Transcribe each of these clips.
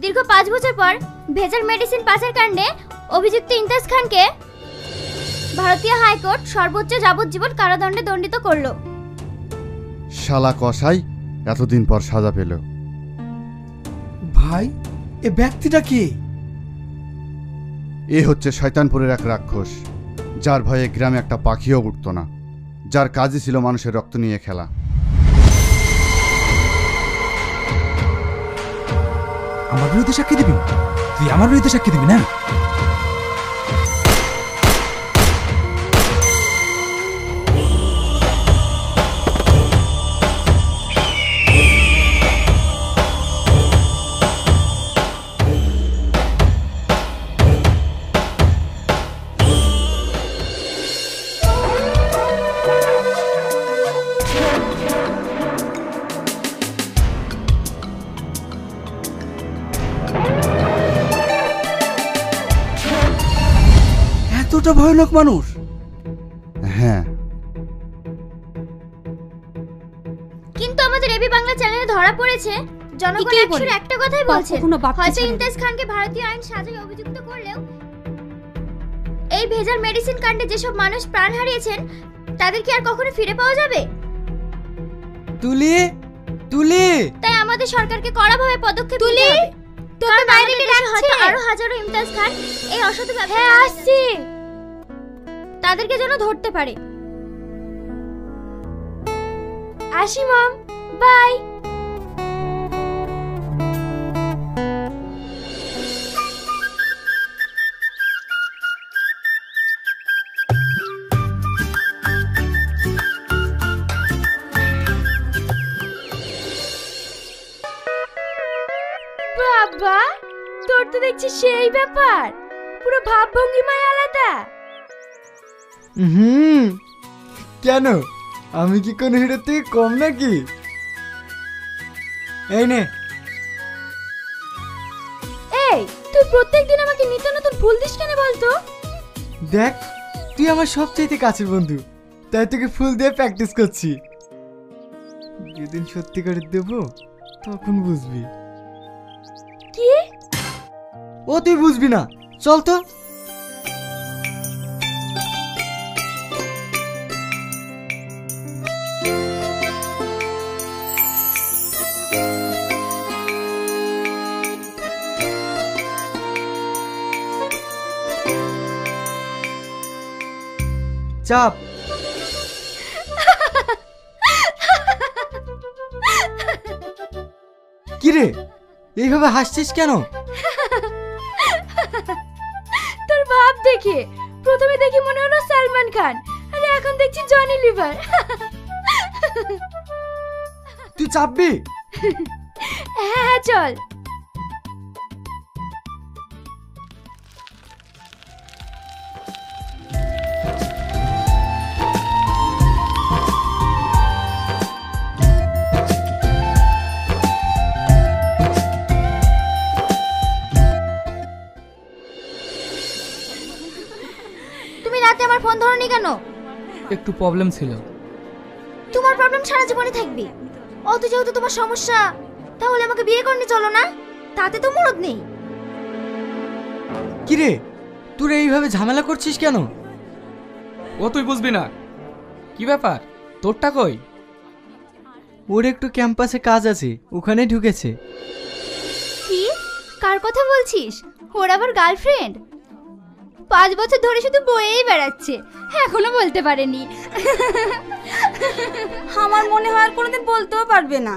দীর্ঘ 5 বছর পর ভেজাল মেডিসিন পাচার কাণ্ডে অভিযুক্ত ইমতাজ খানকে ভারতীয় হাইকোর্ট সর্বোচ্চ যাবজ্জীবন কারাদণ্ডে দণ্ডিত করল। শালা কসাই এতদিন পর সাজা পেল। ভাই, এ ব্যক্তিটা কে? এ হচ্ছে শয়তানপুরের এক রাক্ষস, যার ভয়ে গ্রামে একটা পাখিও উঠত না, যার কাজই ছিল মানুষের রক্ত নিয়ে খেলা। আমার বিরুদ্ধে সাক্ষী দিবি? তুই আমার বিরুদ্ধে সাক্ষী দিবি না? এতটা ভয়ানক মানুষ? হ্যাঁ, কিন্তু আমাদের এবি বাংলা চ্যানেলে ধরা পড়েছে জনগণ একশোর একটা কথাই বলছে, হয়তো ইমতাজ খানকে ভারতীয় আইন সাজায় অভিযুক্ত করলেও এই ভেজাল মেডিসিন কাণ্ডে যেসব মানুষ প্রাণ হারিয়েছেন তাদের কি আর কখনো ফিরে পাওয়া যাবে? তুলি, তুলি, তাই আমাদের সরকারকে কড়াভাবে পদক্ষেপ নিতে হবে। তোকে বাইরে ডাকছে আরো হাজারো ইমতাজ খান এই অসৎ ব্যবসা। হ্যাঁ, আসছি। তাদেরকে যেন ধরতে পারে। আসি মম, বাই। বাবা, তোর তো দেখছি সেই ব্যাপার, পুরো ভাবভঙ্গিমায় আলাদা। কেন, আমি কি কোন হিরোর থেকে কম নাকি? এই নে। এই, তুই প্রত্যেকদিন আমাকে নিত্য নতুন ফুল দিস কেন বলতো? দেখ, তুই আমার সবচেয়ে কাছের বন্ধু, তাই তোকে ফুল দিয়ে প্র্যাকটিস করছি। যেদিন সত্যি করে দেব তখন বুঝবি। কি? ও তুই বুঝবি না, চল তো। চাপ। কিরে, এইভাবে হাসছিস কেন? তোর ভাব দেখে প্রথমে দেখি মনে হলো সালমান খান, আর এখন দেখছি জনি লিভার। তুই চাপবি? হ্যাঁ, চল। আমার ফোন ধরনি কেন? একটু প্রবলেম ছিল। তোমার প্রবলেম সারা জীবনে থাকবে। অত যেহেতু তোমার সমস্যা, তাহলে আমাকে বিয়ে করনি চলো না, তাতে তো মুরদ নেই। কিরে, তোরা এইভাবে ঝামেলা করছিস কেন? ও তুই বুঝবি না। কি ব্যাপার, তোরটা কই? ওর একটু ক্যাম্পাসে কাজ আছে, ওখানে ঢুকেছে। কি? কার কথা বলছিস? ওর আবার গার্লফ্রেন্ড? 5 বছর ধরে শুধু বয়েই বেড়াচ্ছে, এখনো বলতে পারেনি। আমার মনে হয় আর কোনোদিন বলতেও পারবে না।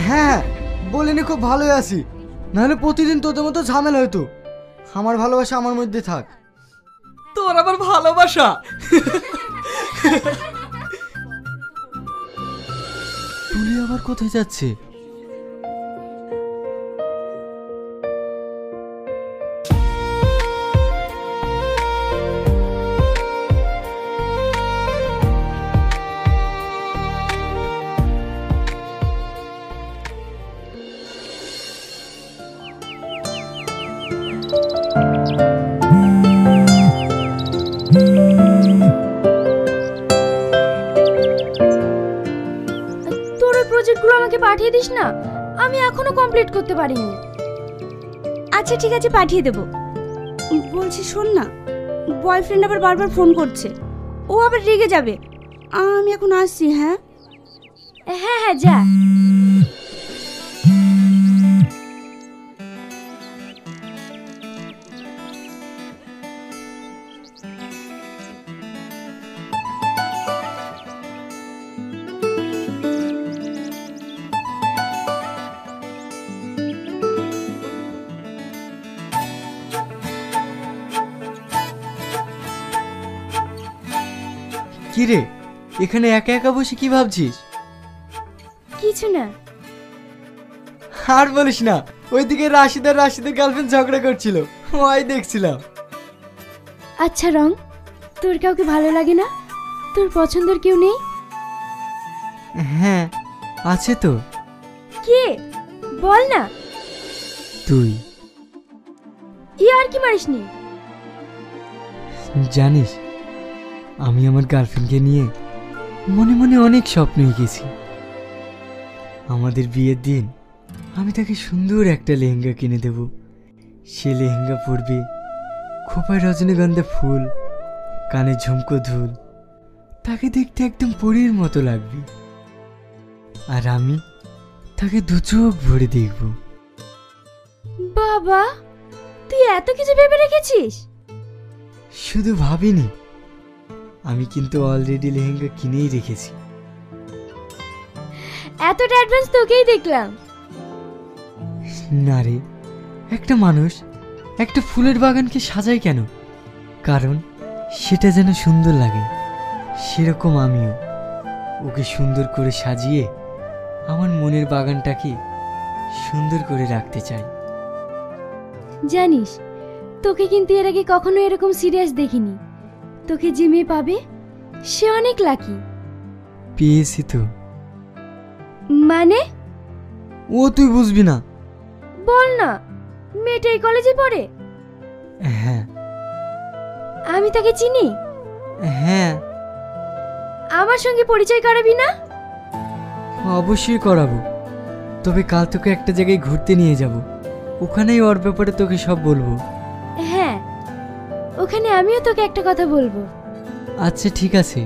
হ্যাঁ, বলিনি, খুব ভালোই আছি, নাহলে প্রতিদিন তোদের মতো ঝামেলা হতো। আমার ভালোবাসা আমার মধ্যে থাক। তোর আবার ভালোবাসা? তুলি আবার কোথায় যাচ্ছে? তোর প্রজেক্টগুলো আমাকে পাঠিয়ে দিস না, আমি এখনো কমপ্লিট করতে পারিনি। আচ্ছা ঠিক আছে, পাঠিয়ে দেব। বলছি শোন না, বয়ফ্রেন্ড আবার বারবার ফোন করছে, ও আবার রেগে যাবে। আমি এখন আসছি। হ্যাঁ হ্যাঁ হ্যাঁ যা। কি রে, এখানে একা একা বসে কি ভাবছিস? কিছু না। আর বলিস না, ওইদিকে রাশিদের গার্লফ্রেন্ড ঝগড়া করছিল, ওই দেখছিলাম। আচ্ছা রং, তোর কাউকে ভালো লাগে না? তোর পছন্দের কেউ নেই? হ্যাঁ আছে তো। কে বল না। তুই আর কি মারিসনি? জানিস, আমি আমার গার্লফ্রেন্ডকে নিয়ে মনে মনে অনেক স্বপ্ন এঁকেছি। আমাদের বিয়ের দিন আমি তাকে সুন্দর একটা লেহেঙ্গা কিনে দেব। সে লেহেঙ্গা পরবে, খোপায় রজনীগন্ধা ফুল, কানে ঝুমকো ধুল, তাকে দেখতে একদম পরীর মতো লাগবে। আর আমি তাকে দু চোখ ভরে দেখব। বাবা, তুই এত কিছু ভেবে রেখেছিস? শুধু ভাবিনি, আমি কিন্তু অলরেডি লেহেঙ্গা কিনেই রেখেছি। এতটা অ্যাডভান্স তোকেই দেখলাম। না রে, একটা মানুষ একটা ফুলের বাগানকে সাজায় কেন? কারণ সেটা যেন সুন্দর লাগে। সেরকম আমিও ওকে সুন্দর করে সাজিয়ে আমার মনের বাগানটাকে সুন্দর করে রাখতে চাই। জানিস, তোকে কিন্তু এর আগে কখনো এরকম সিরিয়াস দেখিনি। তোকে যে মেয়ে পাবে সে অনেক লাকি। পেয়েছি তো। মানে? ও তুই বুঝবি না। বল না, মেয়েটা এই কলেজে পড়ে? হ্যাঁ। আমি তাকে চিনি? হ্যাঁ। আমার সঙ্গে পরিচয় করাবি না? অবশ্যই করাবো, তবে কাল তোকে একটা জায়গায় ঘুরতে নিয়ে যাব। ওখানেই ওর ব্যাপারে তোকে সব বলবো। হ্যাঁ, ওখানে আমিও তোকে একটা কথা বলবো। আচ্ছা ঠিক আছে।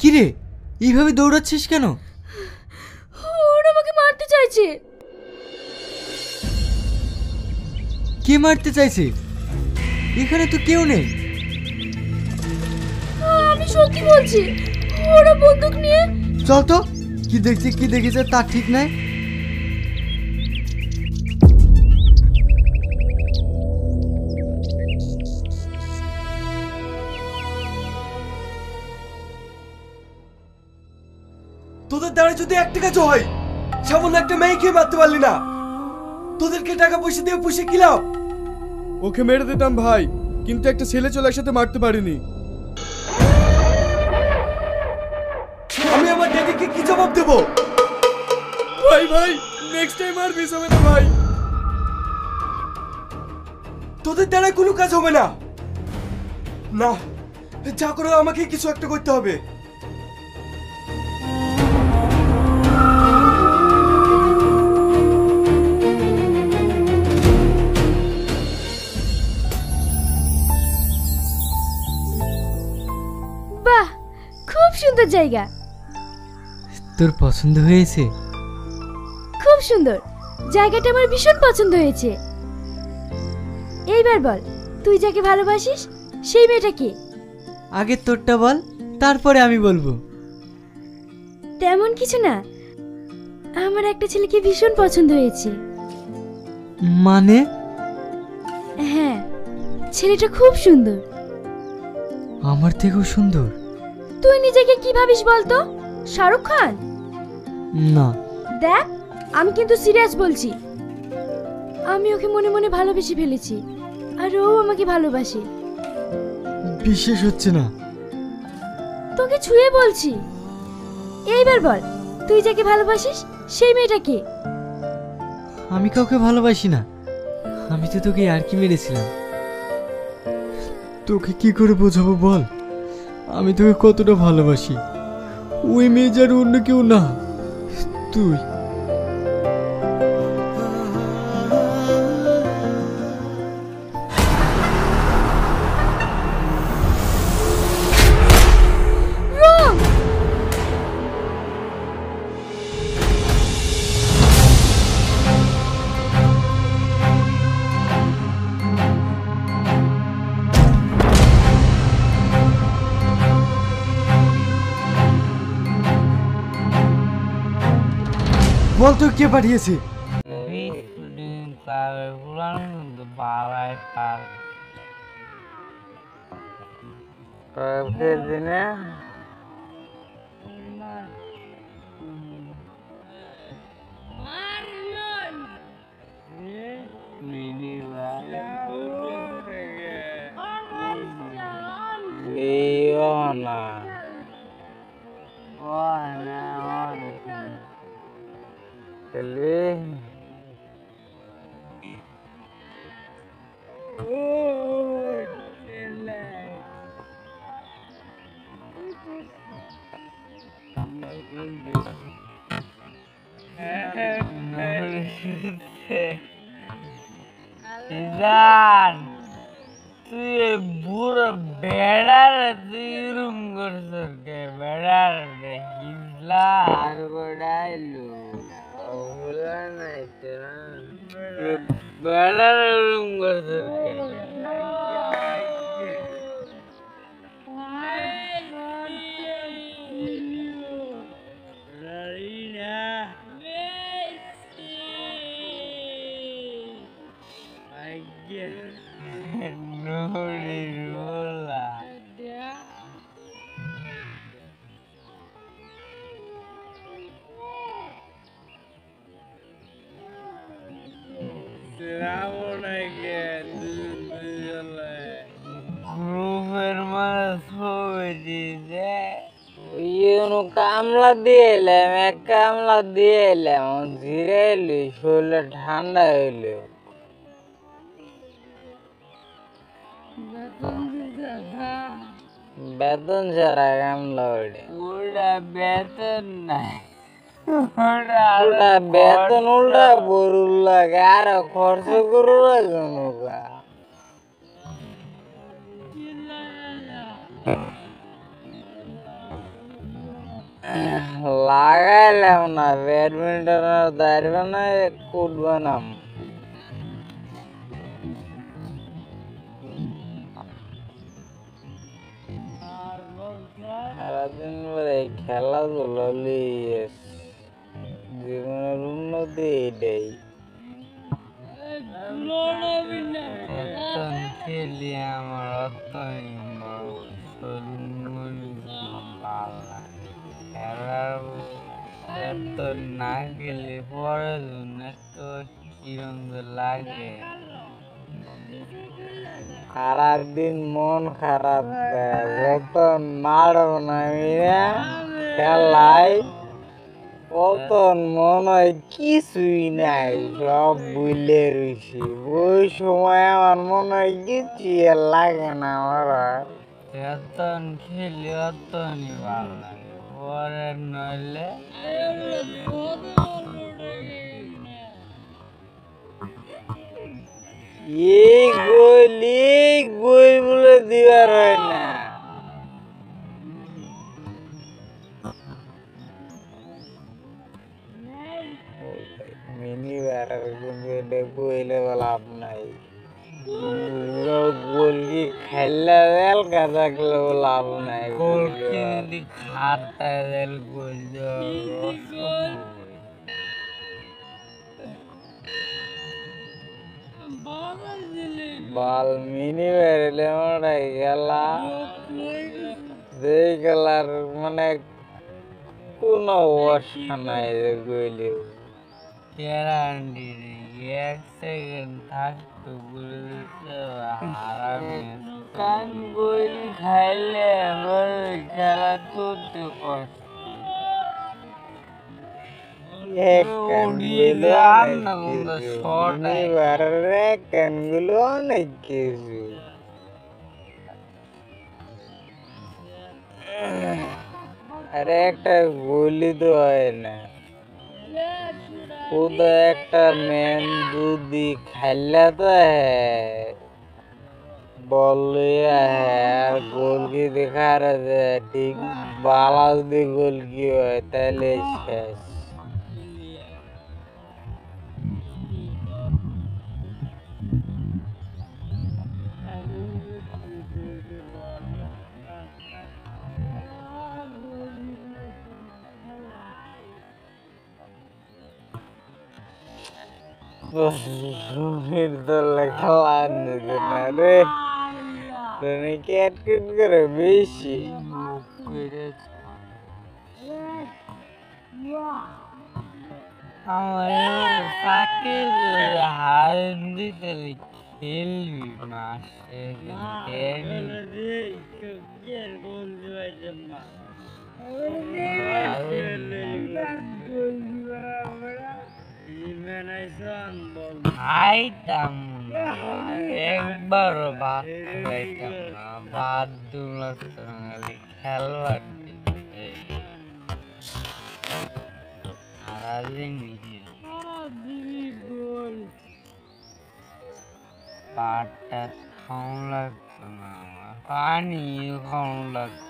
কিরে, এইভাবে দৌড়াচ্ছিস কেন? ওরা আমাকে মারতে চাইছে। কে মারতে চাইছে? এখানে তো কেউ নেই। আমি সত্যি বলছি, ওরা বন্দুক নিয়ে। চল তো, কি দেখছি কি দেখেছে তা ঠিক নাই। তোদের দ্বারা যদি একটা কাজ হয়, সামান্য একটা মেয়েকে মারতে পারলি না, তোদেরকে টাকা পয়সা দিয়ে পুষে কি লাভ? ওকে মেরে দিতাম ভাই, কিন্তু একটা ছেলে চলে একসাথে মারতে পারিনি। আমি আমার ড্যাডিকে কি জবাব দেব? ভাই ভাই, নেক্সট টাইম আর মিস হবে না ভাই। তোদের দ্বারা কোনো কাজ হবে না। না, যা করে আমাকে কিছু একটা করতে হবে। বাহ, সুন্দর জায়গা। তোর পছন্দ হয়েছে? খুব সুন্দর, জায়গাটা আমার ভীষণ পছন্দ হয়েছে। এইবার বল, তুই যাকে ভালোবাসিস সেই মেয়েটা কে? আগে তোরটা বল, তারপরে আমি বলবো। তেমন কিছু না, আমার একটা ছেলেকে ভীষণ পছন্দ হয়েছে। মানে? হ্যাঁ, ছেলেটা খুব সুন্দর। আমার থেকেও সুন্দর? তুই নিজেকে কি ভাবিস বলতো? শাহরুখ খান? না। দেখ, আমি কিন্তু সিরিয়াস বলছি। আমি ওকে মনে মনে ভালোবেসে ফেলেছি, আর ও আমাকে ভালোবাসে। বিশ্বাস হচ্ছে না। তোকে ছুঁয়ে বলছি। এইবার বল, তুই যাকে ভালোবাসিস সেই মেয়েটা কে? আমি কাউকে ভালোবাসি না, আমি তো তোকে আর কি মেরেছিলাম। তোকে কি করে বোঝাবো বল, আমি তোকে কতটা ভালোবাসি। ওই মেয়ে যার অন্য কেউ না, তুই। বল তুই কে পাঠিয়েছে? তুই বুড়ো বেড়ার তুই রুম করছ কে? বেড়ার হিজলা আর গোড়াইলো ওগুলা নাই তো বেড়ার রুম করছ কে? গ্রুপের মানে ছবি দিয়েছে, কামলা দিয়ে এলাম, এক কামলা দিয়ে এলাম, ধীরে এলি শরীরে ঠান্ডা হইলো। বেতন ছাড়া কামলা ওটা, ওটা বেতন নাই, ওটা বেতন উল্টা বরুল লাগে, আরো খরচ করু লাগে। লাগাইলাম না, ব্যাডমিন্টন দাঁড়িয়ে না, কুটবো না। সারাদিন পরে খেলাধুলো নিয়ে জীবনের উন্নতি এটাই। খেলি আমার অত না গেলে পরে কিরম লাগে। সারাদিন মন খারাপ, যত মারব না খেলাই কতন মনে হয় কিছুই নাই, সব বুঝলে রয়েছি। ওই সময় আমার মনে হয় কিছুই লাগে না, আমার যতন খেলি অতনই ভালো লাগে, পরে নইলে এই গোল বলে দিবার হয় না। মিনি ব্যাটার কিন্তু এটা কইলে লাভ নাই, গোলকি খেললে দেল থাকলে লাভ নাই, গোলকি যদি খাতা দেল গোল বল মিনি বেরলে ওটাই গেলা যেই গেলার মানে কোনো অবস্থা নাই রে গইলে গ্যারান্টি নেই, 1 সেকেন্ড থাকতো বলে দিতে হারামে কান গোল খাইলে আমার খেলা করতে কষ্ট অনেক কিছু আরে একটা গুলি তো হয় না, খুদা একটা মেন দুধি খাইলে তো বললে আর গোলকি দেখা ঠিক বালা যদি গোলকি হয় তাহলে শেষ। রুমির দলে খেলা নিতে না রে, রুমি ক্যাটকেট করে বেশি আমার ফাঁকে হার দিতে খেলবি মাসে খাইতাম একবারও ভাত খাইতাম না, ভাত দুলার খেলবার সারাদিন পাটটা খাওয়া লাগতো না, আমার পানি খাওয়া লাগতো।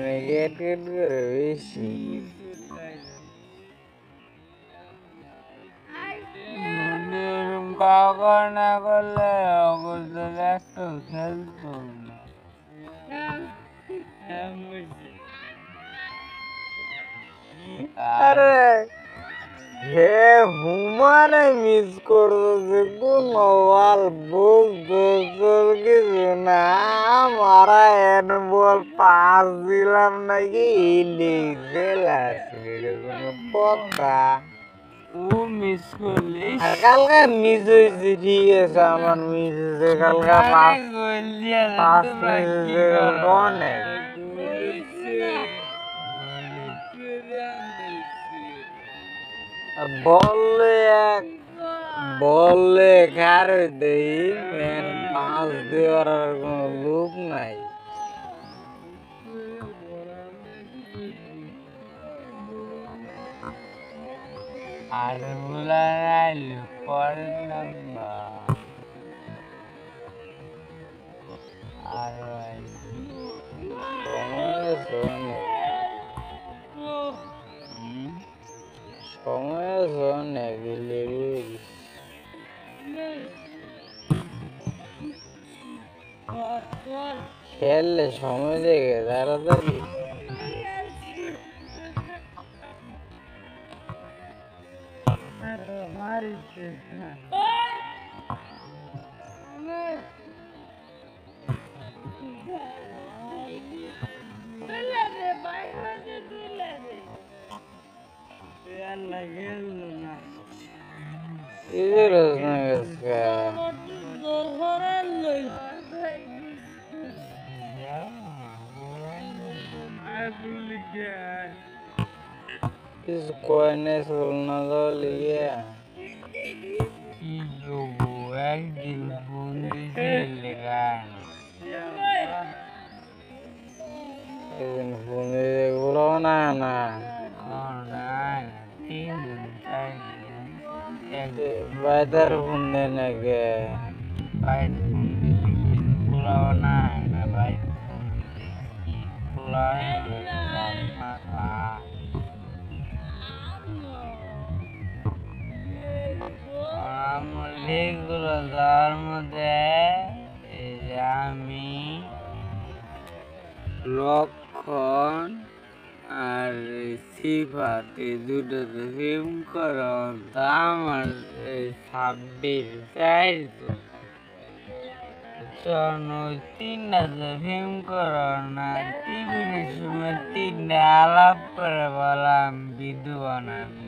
Negatif bersih. Belum kau nak le, aku sudah selesai. Are, he humane miss করতেছে কোনো ওয়াল বুক গোল কিছু না, মারা এন বল পাস দিলাম নাকি লিখে কোনো কথা ও মিস করলি কালকা মিস হয়েছে, ঠিক আছে আমার মিস হয়েছে কালকা পাস অনেক বললে কারে দেই মেন পাস দেওয়ার আর কোনো লোক নাই। আর বলা নাইলো পরের নাম্বার আর সময় শোনে গেলে খেললে সময় দেখে তাড়াতাড়ি Isso conhece o nome কি করবো, একদিন ফোন দিয়েছিলে গান, একদিন ফোন দিয়ে বলো না না বাইদার ফোন দেয় নাকি বলো না না ভাই যেগুলো তার মধ্যে এই যে আমি লক্ষণ আর সিফাত এই দুটোতে ফিল্ম করো তা আমার 26 তিনটাতে ফিল্ম করো না টিভির সময় 3টা আলাপ করে বললাম বিধবা নামি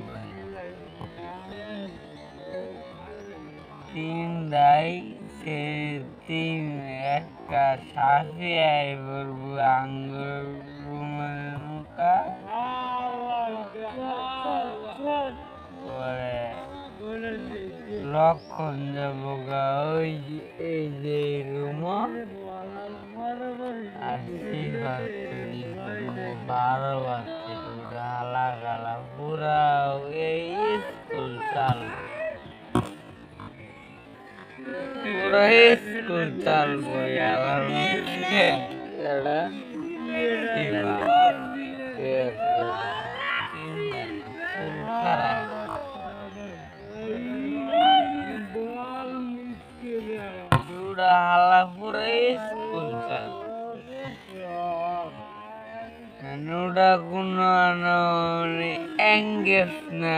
তিনটাই সে তিন একটা শাসি আই বলবো আঙ্গুর রুমের মুখা পরে লক্ষণ যাবো গা ওই এই যে রুম আর 12 বাজছে গালা গালা পুরা এই স্কুল চালু পুরা স্কুল চালু আবার হালা পুরা স্কুল চালু ওটা কোনো এঙ্গেজ না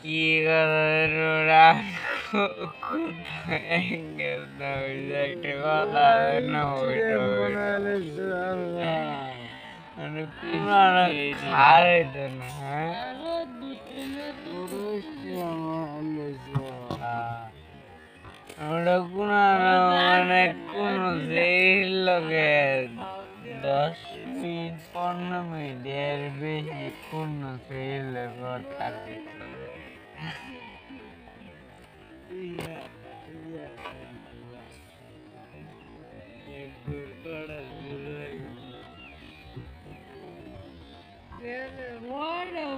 কি করে ওরা এঙ্গেজ না হয়েছে একটা কথা না মানে পুরানো ছাড়ে তো না ওটা কোনো মানে কোনো সেই লোকে 10 মিনিট 15 মিনিটের বেশি কোনো সেই লোক থাকতে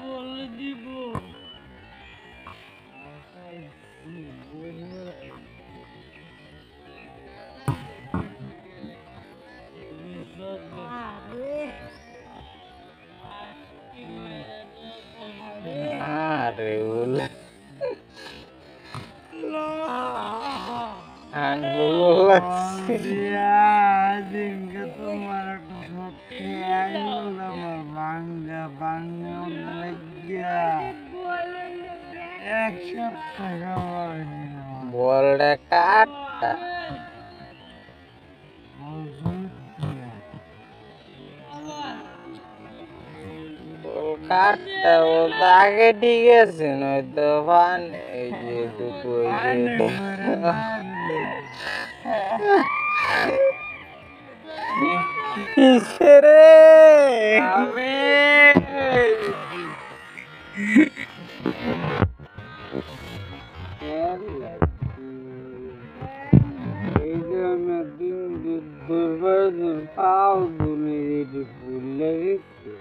বলে দিব আরে বলে আঙ্গুল দিনকে তোমার সত্যি আঙ্গুল আমার ভাঙ্গা ভাঙ্গা লাগিয়া 1 সপ্তাহ বলটা কাটটা কাটটা বলতে আগে ঠিক আছে নয়তো ফান এই যে দুটো রে আমি এই যে আমি দুর্বার পাও দুলে ফুলে গেছে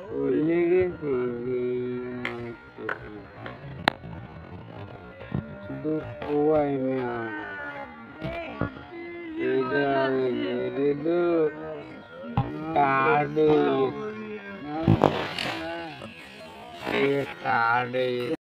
ফুলে গেছে কার্ড